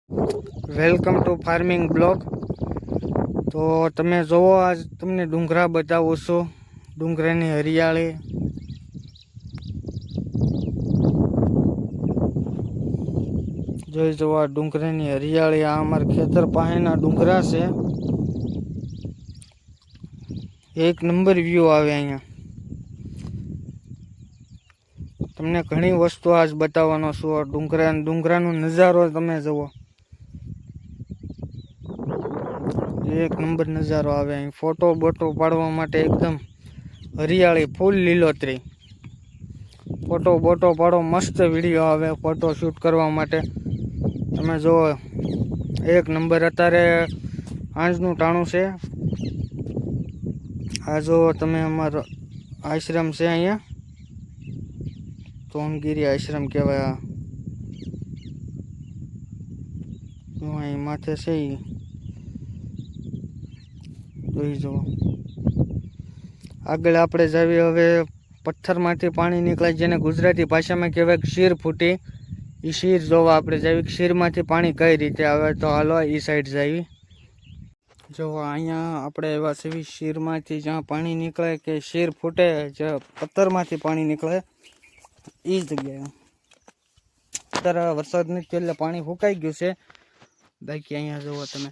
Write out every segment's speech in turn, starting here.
Welcome to farming blog. તો તમે જોવો, આજ તમને ડુંગરા બતાવું છું. ડુંગરાની હરિયાળી જોઈ જવો. આ ડુંગરાની હરિયાળી, આ અમારા ખેતર પાસેના ડુંગરા છે. એક નંબર વ્યૂ આવે અહીંયા. તમને ઘણી વસ્તુ આજ બતાવવાનો છું. ડુંગરાનો નજારો તમે જુઓ, એક નંબર નજારો આવે અહીં. ફોટો બોટો પાડવા માટે એકદમ હરિયાળી, ફૂલ લીલોતરી. ફોટો બોટો પાડો, મસ્ત વિડીયો આવે ફોટો શૂટ કરવા માટે. તમે જુઓ, એક નંબર. અત્યારે સાંજનું ટાણું છે. આ જો તમે, અમારો આશ્રમ છે અહીંયા, સોમગીરી આશ્રમ કહેવાય. અહીં માથે છે ઈ જોઈ જુઓ. આગળ આપણે જાવી. હવે પથ્થરમાંથી પાણી નીકળે, જેને ગુજરાતી ભાષામાં કહેવાય ક્ષીર ફૂટી. એ ક્ષીર જોવા આપણે જાવી. ક્ષીરમાંથી પાણી કઈ રીતે આવે, તો હાલો એ સાઈડ જાવી. જો અહીંયા આપણે એવા સેવી ક્ષીરમાંથી જ્યાં પાણી નીકળે, કે ક્ષીર ફૂટે, જે પથ્થરમાંથી પાણી નીકળે, એ જગ્યાએ અત્યારે વરસાદ નથી એટલે પાણી ફૂંકાઈ ગયું છે. બાકી અહીંયા જુઓ તમે,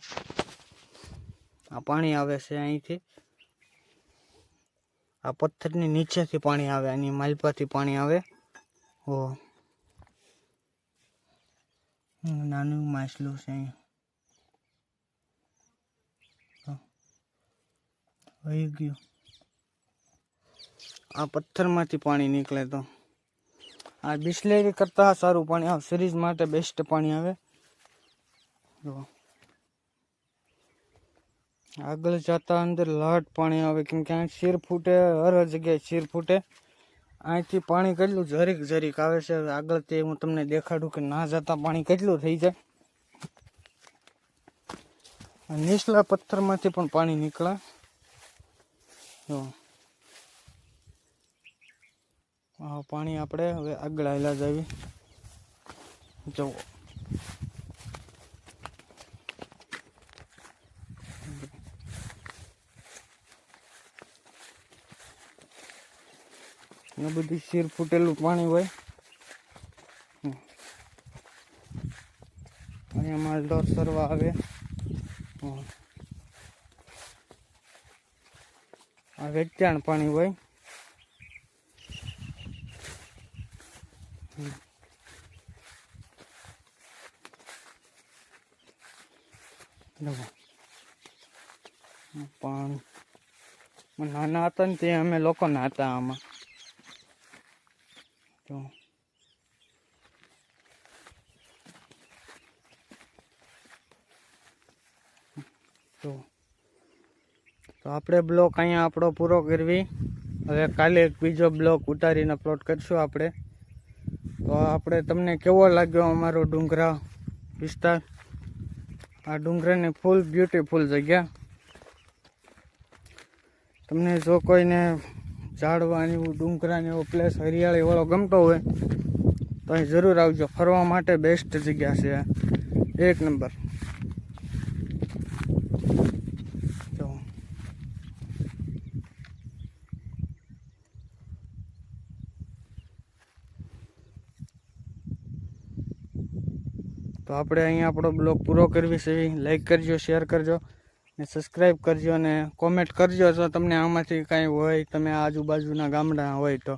આ પાણી આવે છે અહીંથી. આ પથ્થરની નીચેથી પાણી આવે, આની માલપાથી પાણી આવે. ઓ નાનું માછલું છે અહીંયા, વહી ગયું. આ પથ્થરમાંથી પાણી નીકળે. તો આ બિસ્લેરી કરતાં સારું પાણી આવે, સિરીઝ માટે બેસ્ટ પાણી આવે. જો આગળ જતા અંદર લાટ પાણી આવે, કેમ કે અહીં શીર ફૂટે, હર જગ્યાએ શીર ફૂટે. અહીંથી પાણી કેટલું જરીક જરીક આવે છે. આગળ તે હું તમને દેખાડું કે ના જતા પાણી કેટલું થઈ જાય. નીચલા પથ્થરમાંથી પણ પાણી નીકળે. જો આ પાણી આપણે હવે આગળ હાલ્યા જાવી. જુઓ, ને બધી શીર ફૂટેલું પાણી હોય. અહીંયા માલઢોર સરવા આવે. આ વેચાણ પાણી હોય. પાણી નાના હતા ને તે અમે લોકો નાતા આમાં. તો આપણે બ્લોક અહીંયા આપણો પૂરો કરવી. હવે કાલે એક બીજો બ્લોક ઉતારીને અપલોડ કરશું આપણે. તો આપણે તમને કેવો લાગ્યો અમારો ડુંગરા વિસ્તાર? આ ડુંગરાની ફૂલ બ્યુટીફુલ જગ્યા. તમને જો કોઈને ઝાડવાની ડુંગરાની એવો પ્લેસ હરિયાળી વાળો ગમતો હોય તો અહીં જરૂર આવજો. ફરવા માટે બેસ્ટ જગ્યા છે, એક નંબર. તો આપણે અહીંયા આપણો બ્લોગ પૂરો કરવી છે. લાઈક કરજો, શેર કરજો ને સબસ્ક્રાઈબ કરજો, અને કોમેન્ટ કરજો જો તમને આમાંથી કાંઈ હોય, તમે આજુબાજુના ગામડા હોય તો.